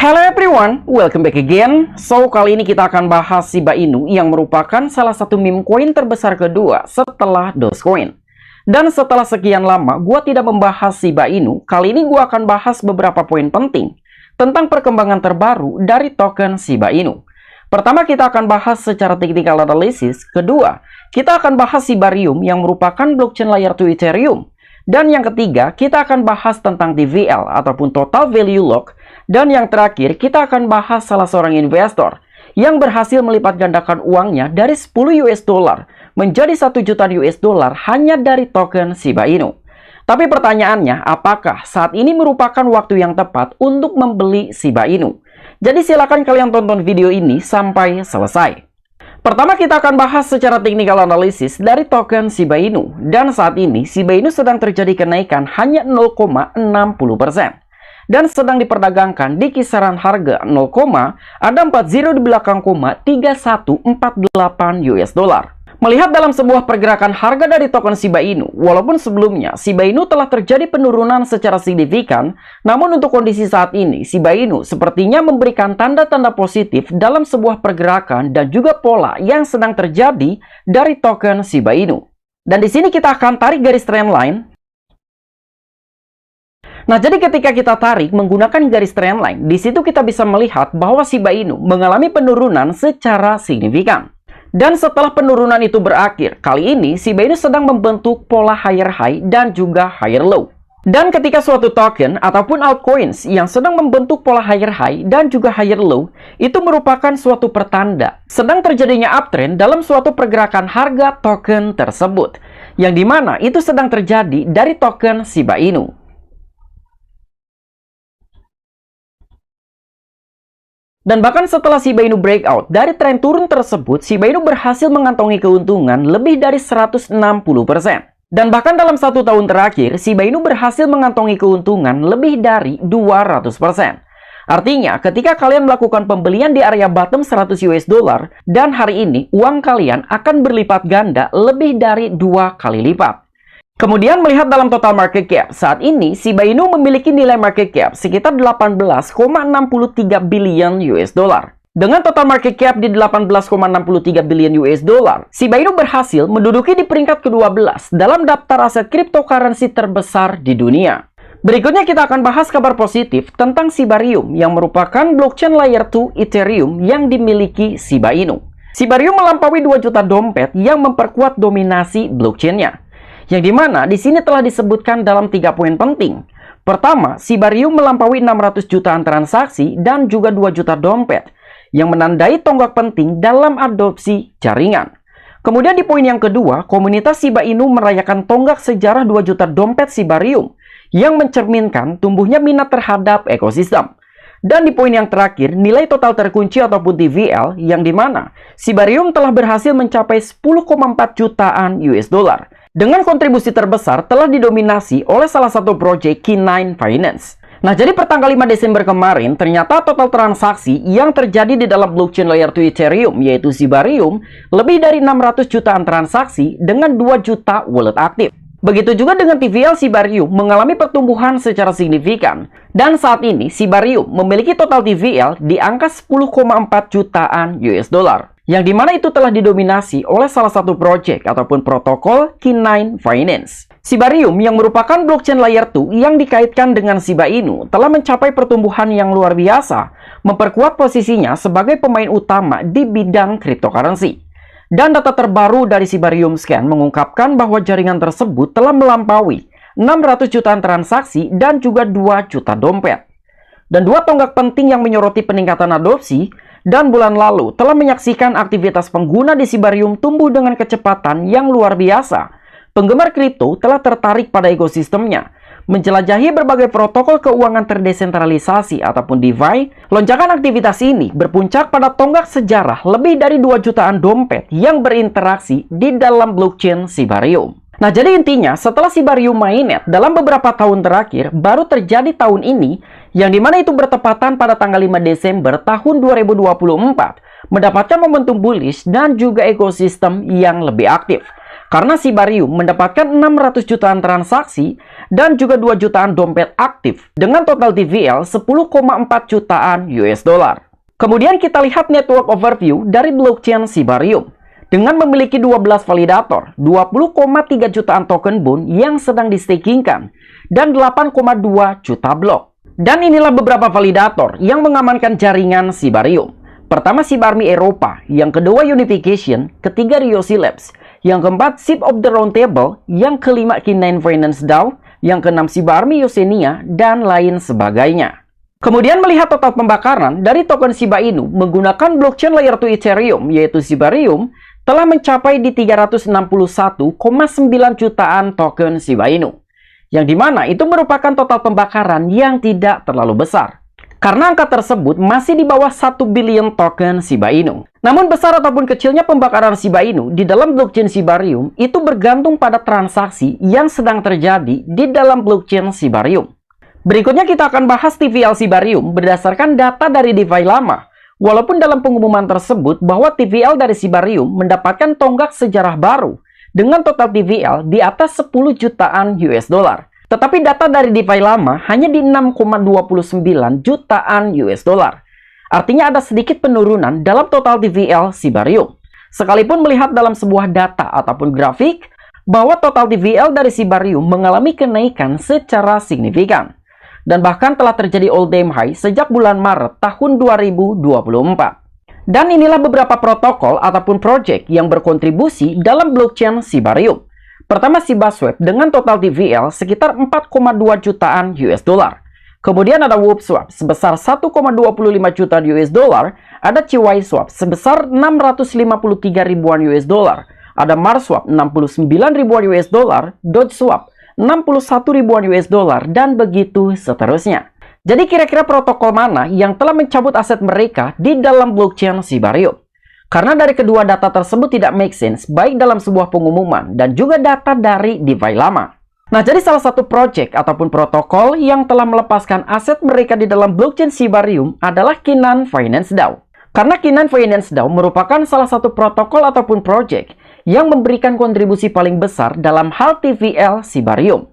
Hello everyone, welcome back again. So, kali ini kita akan bahas Shiba Inu yang merupakan salah satu meme coin terbesar kedua setelah Dogecoin. Dan setelah sekian lama gua tidak membahas Shiba Inu, kali ini gua akan bahas beberapa poin penting tentang perkembangan terbaru dari token Shiba Inu. Pertama, kita akan bahas secara technical analysis. Kedua, kita akan bahas Shibarium yang merupakan blockchain layer 2 Ethereum. Dan yang ketiga, kita akan bahas tentang TVL ataupun Total Value Lock. Dan yang terakhir, kita akan bahas salah seorang investor yang berhasil melipat gandakan uangnya dari 10 US dollar menjadi 1 juta US dollar hanya dari token Shiba Inu. Tapi pertanyaannya, apakah saat ini merupakan waktu yang tepat untuk membeli Shiba Inu? Jadi silakan kalian tonton video ini sampai selesai. Pertama, kita akan bahas secara technical analysis dari token Shiba Inu. Dan saat ini, Shiba Inu sedang terjadi kenaikan hanya 0,60%. Dan sedang diperdagangkan di kisaran harga 0,40 di belakang 3148 US dollar. Melihat dalam sebuah pergerakan harga dari token Shiba Inu, walaupun sebelumnya Shiba Inu telah terjadi penurunan secara signifikan, namun untuk kondisi saat ini, Shiba Inu sepertinya memberikan tanda-tanda positif dalam sebuah pergerakan dan juga pola yang sedang terjadi dari token Shiba Inu. Dan di sini kita akan tarik garis trendline. Nah, jadi ketika kita tarik menggunakan garis trendline, di situ kita bisa melihat bahwa Shiba Inu mengalami penurunan secara signifikan. Dan setelah penurunan itu berakhir, kali ini Shiba Inu sedang membentuk pola higher high dan juga higher low. Dan ketika suatu token ataupun altcoins yang sedang membentuk pola higher high dan juga higher low, itu merupakan suatu pertanda sedang terjadinya uptrend dalam suatu pergerakan harga token tersebut. Yang dimana itu sedang terjadi dari token Shiba Inu. Dan bahkan setelah Shiba Inu breakout dari tren turun tersebut, Shiba Inu berhasil mengantongi keuntungan lebih dari 160%. Dan bahkan dalam 1 tahun terakhir, Shiba Inu berhasil mengantongi keuntungan lebih dari 200%. Artinya, ketika kalian melakukan pembelian di area bottom 100 US dollar, dan hari ini uang kalian akan berlipat ganda lebih dari 2 kali lipat. Kemudian melihat dalam total market cap, saat ini Shiba Inu memiliki nilai market cap sekitar 18,63 billion US dollar. Dengan total market cap di 18,63 billion US dollar, Shiba Inu berhasil menduduki di peringkat ke-12 dalam daftar aset cryptocurrency terbesar di dunia. Berikutnya kita akan bahas kabar positif tentang Shibarium yang merupakan blockchain layer 2 Ethereum yang dimiliki Shiba Inu. Shibarium melampaui 2 juta dompet yang memperkuat dominasi blockchain-nya. Yang dimana di sini telah disebutkan dalam 3 poin penting. Pertama, Shibarium melampaui 600 jutaan transaksi dan juga 2 juta dompet, yang menandai tonggak penting dalam adopsi jaringan. Kemudian di poin yang kedua, komunitas Shiba Inu merayakan tonggak sejarah 2 juta dompet Shibarium, yang mencerminkan tumbuhnya minat terhadap ekosistem. Dan di poin yang terakhir, nilai total terkunci ataupun TVL, yang dimana Shibarium telah berhasil mencapai 10,4 jutaan US dollar. Dengan kontribusi terbesar telah didominasi oleh salah satu proyek K9 Finance. Nah, jadi pertanggal 5 Desember kemarin, ternyata total transaksi yang terjadi di dalam blockchain layer 2 Ethereum, yaitu Shibarium, lebih dari 600 jutaan transaksi dengan 2 juta wallet aktif. Begitu juga dengan TVL Shibarium mengalami pertumbuhan secara signifikan. Dan saat ini, Shibarium memiliki total TVL di angka 10,4 jutaan US dollar. Yang dimana itu telah didominasi oleh salah satu proyek ataupun protokol K9 Finance. Shibarium yang merupakan blockchain layer 2 yang dikaitkan dengan Shiba Inu telah mencapai pertumbuhan yang luar biasa, memperkuat posisinya sebagai pemain utama di bidang cryptocurrency. Dan data terbaru dari Shibarium Scan mengungkapkan bahwa jaringan tersebut telah melampaui 600 jutaan transaksi dan juga 2 juta dompet. Dan 2 tonggak penting yang menyoroti peningkatan adopsi, dan bulan lalu telah menyaksikan aktivitas pengguna di Shibarium tumbuh dengan kecepatan yang luar biasa. Penggemar kripto telah tertarik pada ekosistemnya, menjelajahi berbagai protokol keuangan terdesentralisasi ataupun DeFi. Lonjakan aktivitas ini berpuncak pada tonggak sejarah lebih dari 2 jutaan dompet yang berinteraksi di dalam blockchain Shibarium. Nah, jadi intinya setelah Shibarium mainnet dalam beberapa tahun terakhir baru terjadi tahun ini, yang dimana itu bertepatan pada tanggal 5 Desember tahun 2024, mendapatkan momentum bullish dan juga ekosistem yang lebih aktif. Karena Shiba Ryu mendapatkan 600 jutaan transaksi dan juga 2 jutaan dompet aktif dengan total TVL 10,4 jutaan US dollar. Kemudian kita lihat network overview dari blockchain Shiba Ryu. Dengan memiliki 12 validator, 20,3 jutaan token Bond yang sedang di-stakingkan, dan 8,2 juta blok. Dan inilah beberapa validator yang mengamankan jaringan Shiba Ryu. Pertama Shiba Army Eropa, yang kedua Unification, ketiga Ryoshi Labs, yang keempat Ship of the Round Table, yang kelima K9 Finance DAO, yang keenam Shiba Army Yosenia, dan lain sebagainya. Kemudian melihat total pembakaran dari token Shiba Inu menggunakan blockchain layer 2 Ethereum, yaitu Shibarium, telah mencapai di 361,9 jutaan token Shiba Inu. Yang dimana itu merupakan total pembakaran yang tidak terlalu besar. Karena angka tersebut masih di bawah 1 billion token Shiba Inu. Namun besar ataupun kecilnya pembakaran Shiba Inu di dalam blockchain Shibarium itu bergantung pada transaksi yang sedang terjadi di dalam blockchain Shibarium. Berikutnya kita akan bahas TVL Shibarium berdasarkan data dari DeFi lama. Walaupun dalam pengumuman tersebut bahwa TVL dari Shibarium mendapatkan tonggak sejarah baru dengan total TVL di atas 10 jutaan US dollar. Tetapi data dari DeFi lama hanya di 6,29 jutaan US dollar. Artinya ada sedikit penurunan dalam total TVL Shibarium. Sekalipun melihat dalam sebuah data ataupun grafik bahwa total TVL dari Shibarium mengalami kenaikan secara signifikan. Dan bahkan telah terjadi all-time high sejak bulan Maret tahun 2024. Dan inilah beberapa protokol ataupun project yang berkontribusi dalam blockchain Shibarium. Pertama ShibaSwap dengan total TVL sekitar 4,2 jutaan US dollar. Kemudian ada WhoopSwap sebesar 1,25 jutaan US dollar. Ada CySwap sebesar 653 ribuan US dollar. Ada MarsSwap 69 ribuan US dollar. DodgeSwap 61 ribuan US dollar, dan begitu seterusnya. Jadi kira-kira protokol mana yang telah mencabut aset mereka di dalam blockchain Shibarium? Karena dari kedua data tersebut tidak make sense, baik dalam sebuah pengumuman dan juga data dari DeFi lama. Nah, jadi salah satu project ataupun protokol yang telah melepaskan aset mereka di dalam blockchain Shibarium adalah K9 Finance DAO. Karena K9 Finance DAO merupakan salah satu protokol ataupun project yang memberikan kontribusi paling besar dalam hal TVL Shibarium.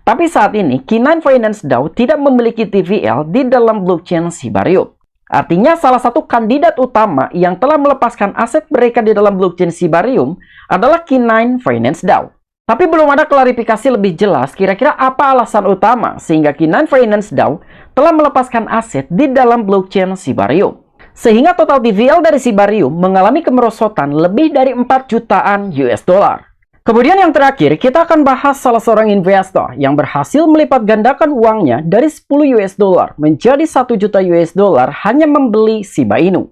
Tapi saat ini, K9 Finance DAO tidak memiliki TVL di dalam blockchain Shibarium. Artinya salah satu kandidat utama yang telah melepaskan aset mereka di dalam blockchain Shibarium adalah K9 Finance DAO. Tapi belum ada klarifikasi lebih jelas kira-kira apa alasan utama sehingga K9 Finance DAO telah melepaskan aset di dalam blockchain Shibarium. Sehingga total TVL dari Shibarium mengalami kemerosotan lebih dari 4 jutaan US dollar. Kemudian yang terakhir, kita akan bahas salah seorang investor yang berhasil melipat gandakan uangnya dari 10 US dollar menjadi 1 juta US dollar hanya membeli Shiba Inu.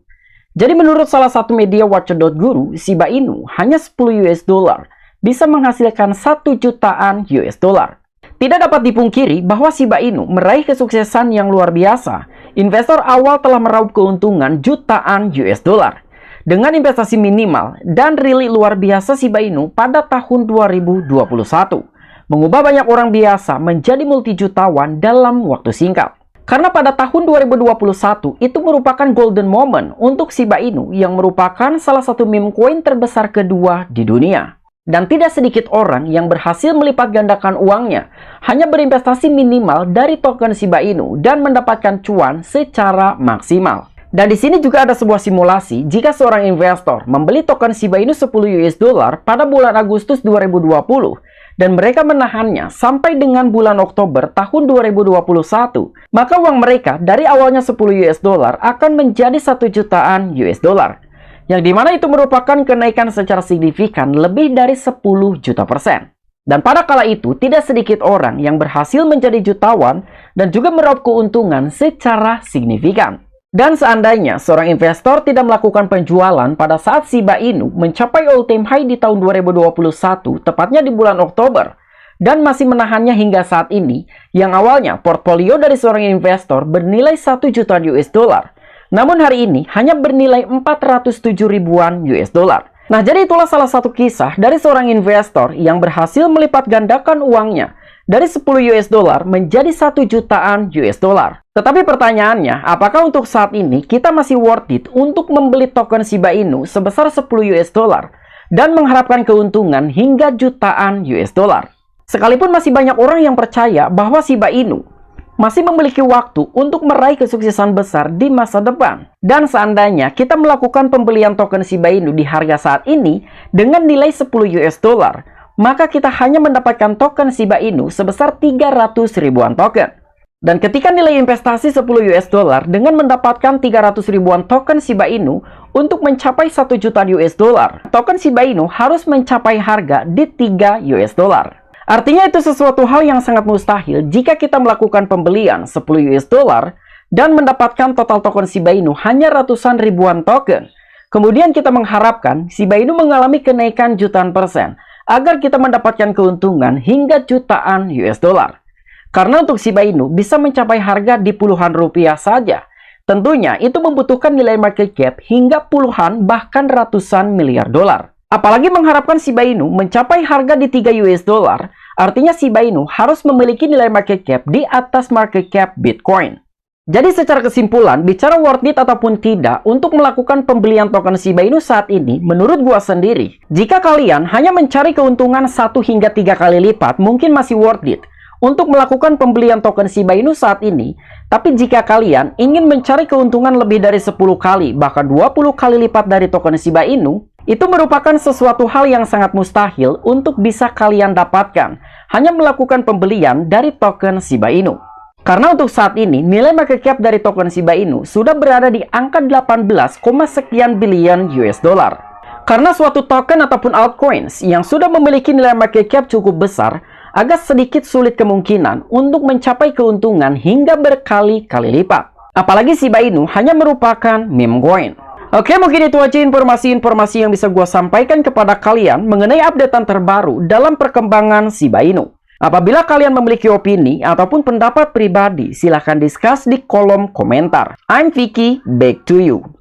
Jadi menurut salah satu media Watcher.guru, Shiba Inu hanya 10 US dollar bisa menghasilkan 1 jutaan US dollar. Tidak dapat dipungkiri bahwa Shiba Inu meraih kesuksesan yang luar biasa. Investor awal telah meraup keuntungan jutaan US dollar. Dengan investasi minimal dan really luar biasa Shiba Inu pada tahun 2021. Mengubah banyak orang biasa menjadi multijutawan dalam waktu singkat. Karena pada tahun 2021 itu merupakan golden moment untuk Shiba Inu yang merupakan salah satu meme coin terbesar kedua di dunia. Dan tidak sedikit orang yang berhasil melipat gandakan uangnya hanya berinvestasi minimal dari token Shiba Inu dan mendapatkan cuan secara maksimal. Dan di sini juga ada sebuah simulasi jika seorang investor membeli token Shiba Inu 10 US dollar pada bulan Agustus 2020 dan mereka menahannya sampai dengan bulan Oktober tahun 2021, maka uang mereka dari awalnya 10 US dollar akan menjadi 1 jutaan US dollar. Yang dimana itu merupakan kenaikan secara signifikan lebih dari 10 juta %. Dan pada kala itu tidak sedikit orang yang berhasil menjadi jutawan dan juga meraup keuntungan secara signifikan. Dan seandainya seorang investor tidak melakukan penjualan pada saat Shiba Inu mencapai all-time high di tahun 2021, tepatnya di bulan Oktober, dan masih menahannya hingga saat ini, yang awalnya portfolio dari seorang investor bernilai 1 juta US dollar, namun hari ini hanya bernilai 407 ribuan US dollar. Nah, jadi itulah salah satu kisah dari seorang investor yang berhasil melipat gandakan uangnya dari 10 US dollar menjadi 1 jutaan US dollar. Tetapi pertanyaannya, apakah untuk saat ini kita masih worth it untuk membeli token Shiba Inu sebesar 10 US dollar dan mengharapkan keuntungan hingga jutaan US dollar. Sekalipun masih banyak orang yang percaya bahwa Shiba Inu masih memiliki waktu untuk meraih kesuksesan besar di masa depan. Dan seandainya kita melakukan pembelian token Shiba Inu di harga saat ini dengan nilai 10 US dollar, maka kita hanya mendapatkan token Shiba Inu sebesar 300 ribuan token. Dan ketika nilai investasi 10 US dollar dengan mendapatkan 300 ribuan token Shiba Inu untuk mencapai 1 juta US dollar, token Shiba Inu harus mencapai harga di 3 US dollar. Artinya itu sesuatu hal yang sangat mustahil jika kita melakukan pembelian 10 US dollar dan mendapatkan total token Shiba Inu hanya ratusan ribuan token. Kemudian kita mengharapkan Shiba Inu mengalami kenaikan jutaan persen agar kita mendapatkan keuntungan hingga jutaan US dollar. Karena untuk Shiba Inu bisa mencapai harga di puluhan rupiah saja. Tentunya itu membutuhkan nilai market cap hingga puluhan bahkan ratusan miliar dolar. Apalagi mengharapkan Shiba Inu mencapai harga di 3 US dollar, artinya Shiba Inu harus memiliki nilai market cap di atas market cap Bitcoin. Jadi secara kesimpulan, bicara worth it ataupun tidak untuk melakukan pembelian token Shiba Inu saat ini, menurut gua sendiri, jika kalian hanya mencari keuntungan 1 hingga 3 kali lipat, mungkin masih worth it untuk melakukan pembelian token Shiba Inu saat ini. Tapi jika kalian ingin mencari keuntungan lebih dari 10 kali, bahkan 20 kali lipat dari token Shiba Inu, itu merupakan sesuatu hal yang sangat mustahil untuk bisa kalian dapatkan hanya melakukan pembelian dari token Shiba Inu. Karena untuk saat ini, nilai market cap dari token Shiba Inu sudah berada di angka 18, sekian billion US dollar. Karena suatu token ataupun altcoins yang sudah memiliki nilai market cap cukup besar, agak sedikit sulit kemungkinan untuk mencapai keuntungan hingga berkali-kali lipat. Apalagi Shiba Inu hanya merupakan meme coin. Oke, mungkin itu aja informasi-informasi yang bisa gue sampaikan kepada kalian mengenai updatean terbaru dalam perkembangan Shiba Inu. Apabila kalian memiliki opini ataupun pendapat pribadi, silahkan discuss di kolom komentar. I'm Vicky, back to you.